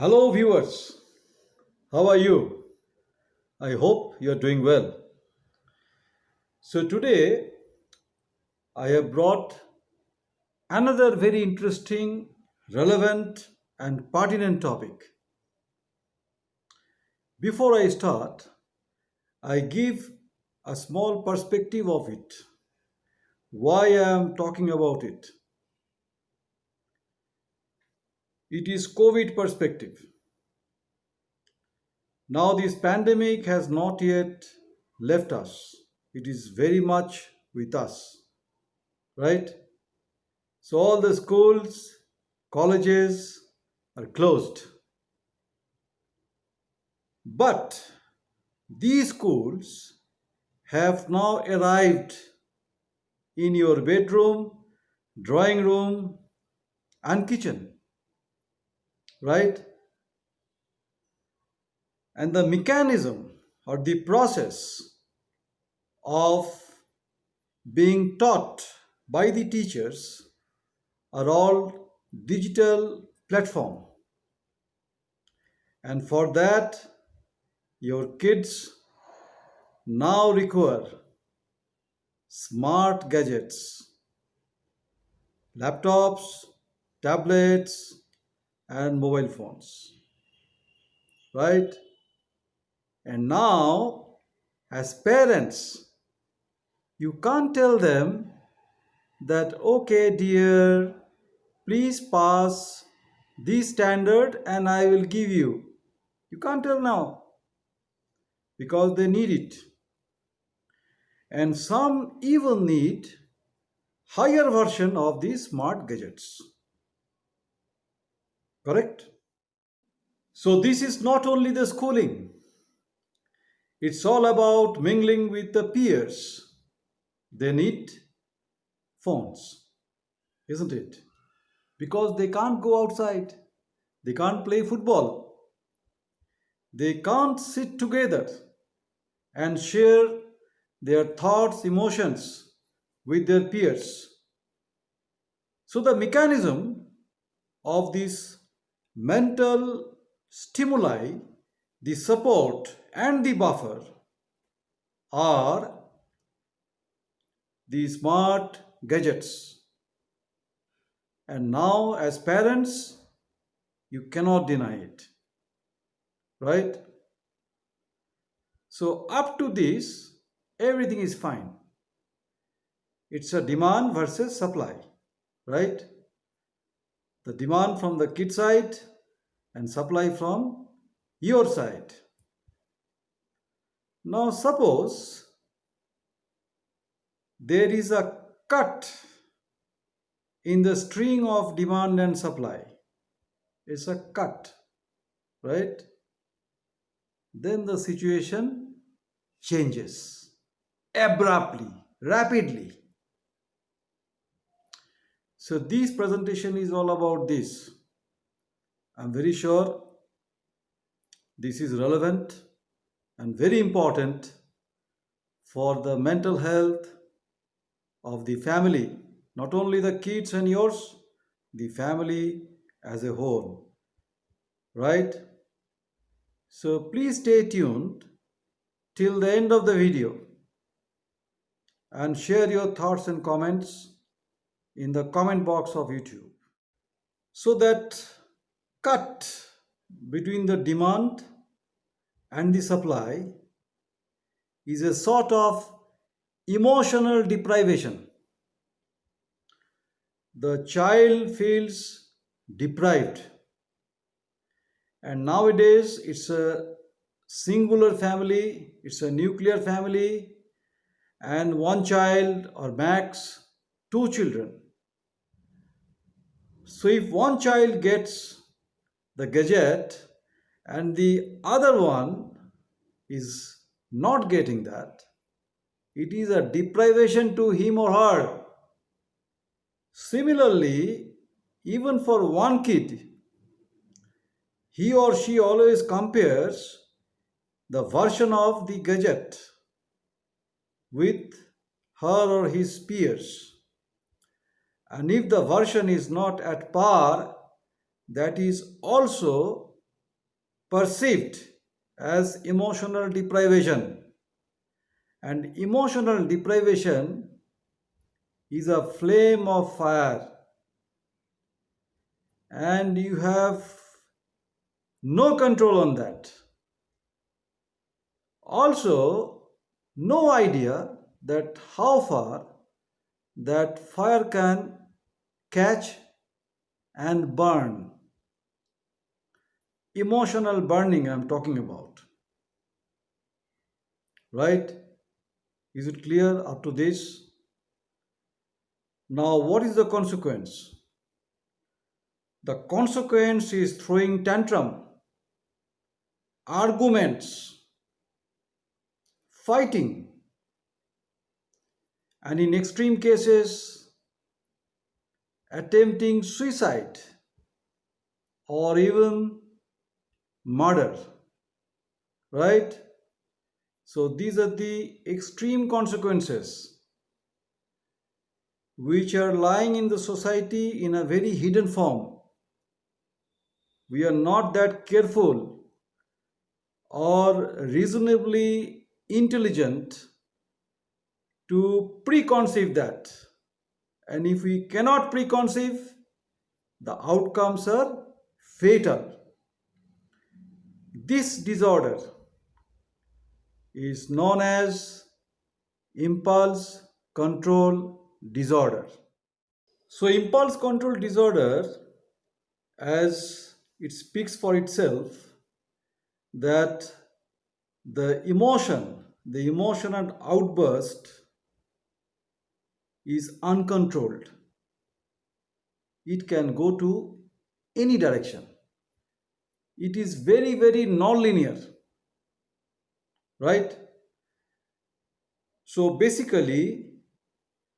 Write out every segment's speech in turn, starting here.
Hello, viewers. How are you? I hope you are doing well. So, today I have brought another very interesting, relevant, and pertinent topic. Before I start, I give a small perspective of it, why I am talking about it. It is COVID perspective. Now, this pandemic has not yet left us, it is very much with us, right? So all the schools, colleges are closed. But these schools have now arrived in your bedroom, drawing room, and kitchen, right? And the mechanism or the process of being taught by the teachers are all digital platform. And for that, your kids now require smart gadgets, laptops, tablets, and mobile phones, right? And now, as parents, you can't tell them that, okay, dear, please pass this standard and I will give you. You can't tell now because they need it. And some even need higher version of these smart gadgets. Correct? So this is not only the schooling. It's all about mingling with the peers. They need phones, isn't it? Because they can't go outside. They can't play football. They can't sit together and share their thoughts, emotions with their peers. So the mechanism of this mental stimuli, the support and the buffer are the smart gadgets. And now, as parents, you cannot deny it, right? So, up to this, everything is fine. It's a demand versus supply, right? The demand from the kid side and supply from your side. Now, suppose there is a cut in the string of demand and supply. It's a cut, right? Then the situation changes abruptly, rapidly. So this presentation is all about this. I'm very sure this is relevant and very important for the mental health of the family, not only the kids and yours, the family as a whole, right? So please stay tuned till the end of the video and share your thoughts and comments in the comment box of YouTube. So that cut between the demand and the supply is a sort of emotional deprivation. The child feels deprived, and nowadays it's a singular family, it's a nuclear family, and one child or max two children. So if one child gets the gadget and the other one is not getting that, it is a deprivation to him or her. Similarly, even for one kid, he or she always compares the version of the gadget with her or his peers. And if the version is not at par, that is also perceived as emotional deprivation. And emotional deprivation is a flame of fire, and you have no control on that. Also, no idea that how far that fire can catch and burn. Emotional burning, I'm talking about, right? Is it clear up to this? Now, what is the consequence? The consequence is throwing tantrum, arguments, fighting, and in extreme cases, attempting suicide or even murder, right? So, these are the extreme consequences which are lying in the society in a very hidden form. We are not that careful or reasonably intelligent to preconceive that. And if we cannot preconceive, the outcomes are fatal. This disorder is known as impulse control disorder. So, impulse control disorder, as it speaks for itself, that the emotional outburst is uncontrolled. It can go to any direction. It is very, very non-linear, right? So basically,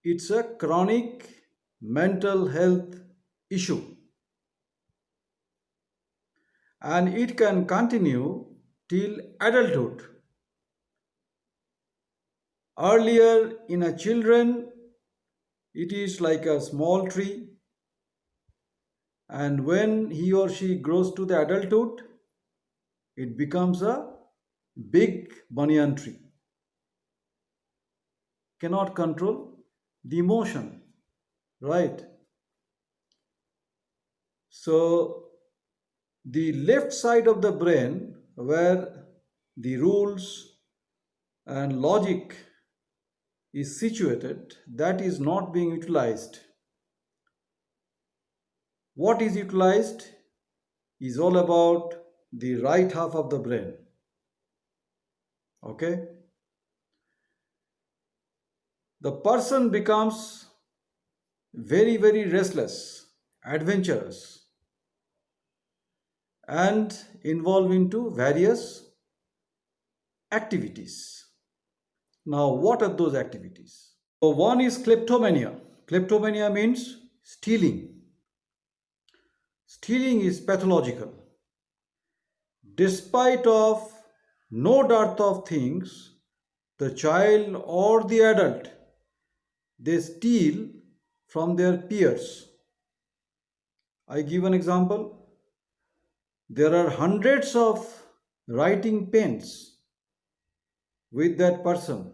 it's a chronic mental health issue, and it can continue till adulthood. Earlier in a children, it is like a small tree, and when he or she grows to the adulthood, it becomes a big banyan tree. Cannot control the emotion, right? So the left side of the brain, where the rules and logic is situated, that is not being utilized. What is utilized is all about the right half of the brain. Okay? The person becomes very, very restless, adventurous, and involved into various activities. Now, what are those activities? So, one is kleptomania. Kleptomania means stealing. Stealing is pathological. Despite of no dearth of things, the child or the adult, they steal from their peers. I give an example. There are hundreds of writing pens with that person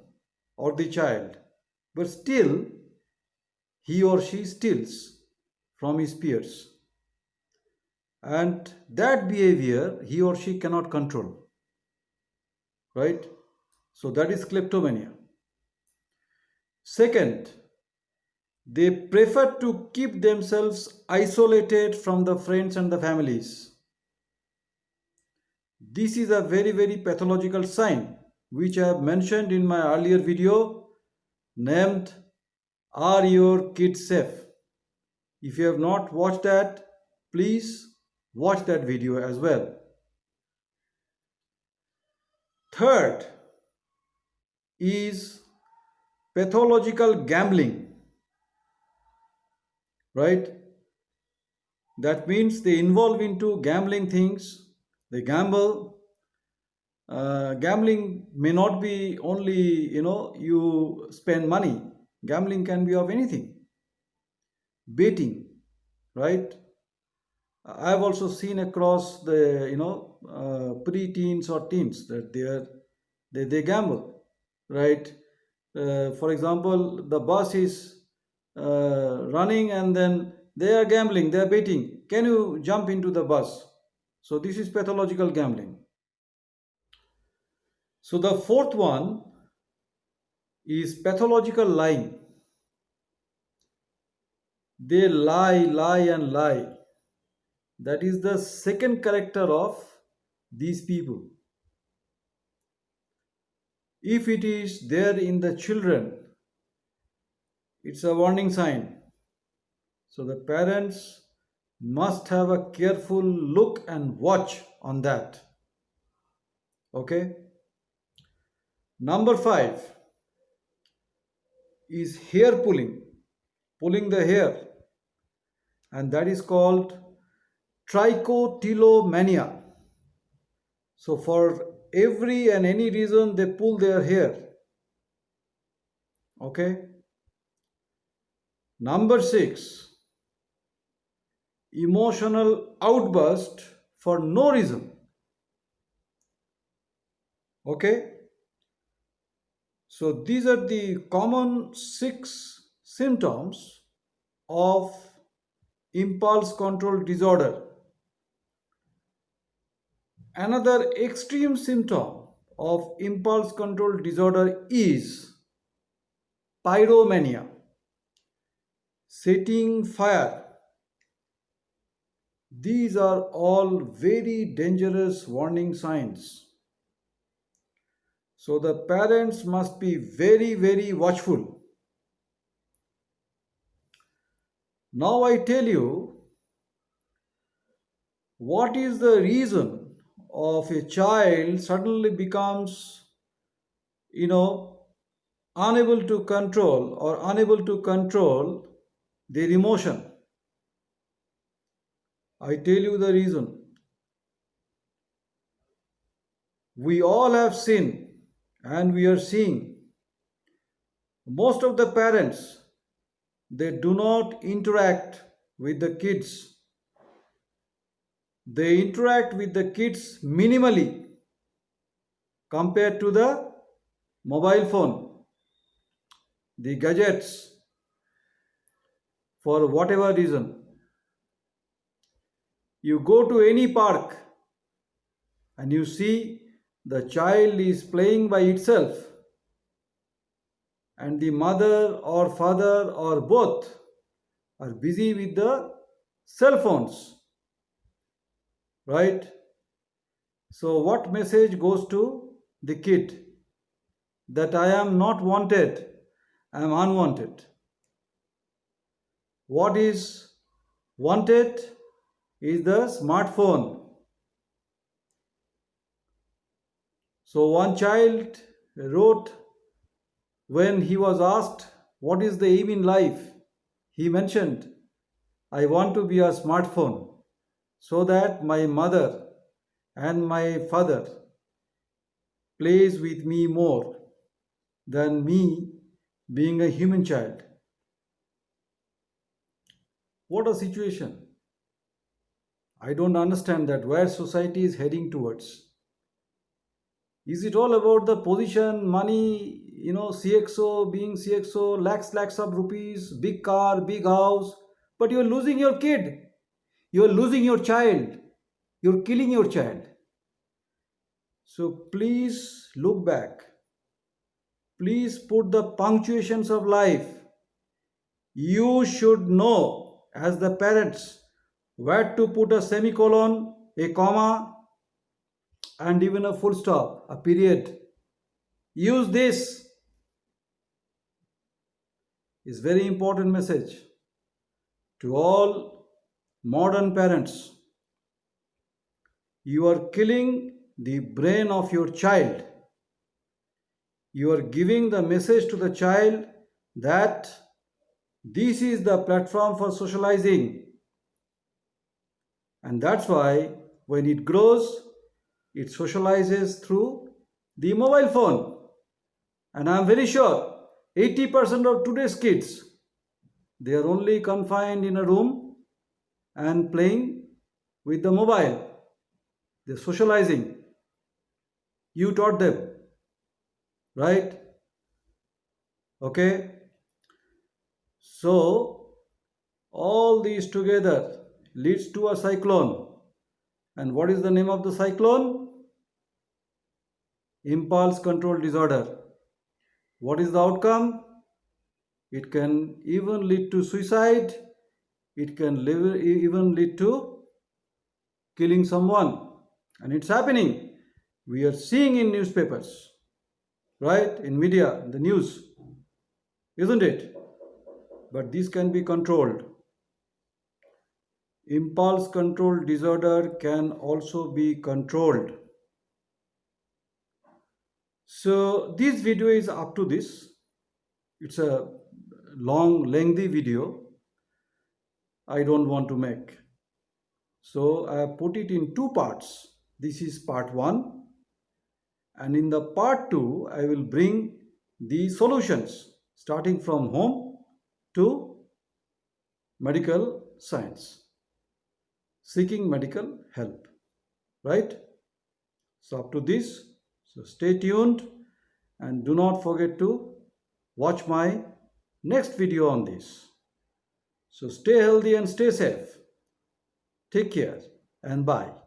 or the child, but still he or she steals from his peers. And that behavior he or she cannot control, right? So that is kleptomania. Second, they prefer to keep themselves isolated from the friends and the families. This is a very, very pathological sign which I have mentioned in my earlier video named Are Your Kids Safe? If you have not watched that, please watch that video as well. Third is pathological gambling, right? That means they involve into gambling things, they gamble. Gambling may not be only, you spend money. Gambling can be of anything. Betting, right? I've also seen across the pre-teens or teens that they gamble, right? For example, the bus is running and then they are gambling, they are betting. Can you jump into the bus? So this is pathological gambling. So the fourth one is pathological lying. They lie, and lie. That is the second character of these people. If it is there in the children, it's a warning sign. So the parents must have a careful look and watch on that. Okay. Number five is hair pulling the hair, and that is called trichotillomania. So for every and any reason they pull their hair. Okay. Number six, emotional outburst for no reason. Okay. So these are the common six symptoms of impulse control disorder. Another extreme symptom of impulse control disorder is pyromania, setting fire. These are all very dangerous warning signs. So the parents must be very, very watchful. Now I tell you what is the reason of a child suddenly becomes, you know, unable to control or unable to control their emotion. I tell you the reason. We all have seen and we are seeing most of the parents, they do not interact with the kids. They interact with the kids minimally compared to the mobile phone, the gadgets, for whatever reason. You go to any park and you see the child is playing by itself and the mother or father or both are busy with the cell phones, right? So what message goes to the kid? That I am not wanted, I am unwanted. What is wanted is the smartphone. So one child wrote, when he was asked what is the aim in life, he mentioned, I want to be a smartphone so that my mother and my father plays with me more than me being a human child. What a situation. I don't understand that where society is heading towards. Is it all about the position, money, CXO, being CXO, lakhs of rupees, big car, big house, but you're losing your kid, you're losing your child, you're killing your child. So please look back. Please put the punctuations of life. You should know as the parents where to put a semicolon, a comma, and even a full stop, a period. Use this. Is very important message to all modern parents. You are killing the brain of your child. You are giving the message to the child that this is the platform for socializing. And that's why when it grows, it socializes through the mobile phone. And I'm very sure 80% of today's kids, they are only confined in a room and playing with the mobile. They're socializing. You taught them, right? Okay. So all these together leads to a cyclone. And what is the name of the cyclone? Impulse control disorder. What is the outcome? It can even lead to suicide. It can even lead to killing someone. And it's happening. We are seeing in newspapers, right? In media, in the news, isn't it? But this can be controlled. Impulse control disorder can also be controlled. So this video is up to this. It's a long, lengthy video. I don't want to make. So I have put it in two parts. This is part one, and in the part two, I will bring the solutions starting from home to medical science, seeking medical help, right? So up to this, so stay tuned and do not forget to watch my next video on this. So stay healthy and stay safe. Take care and bye.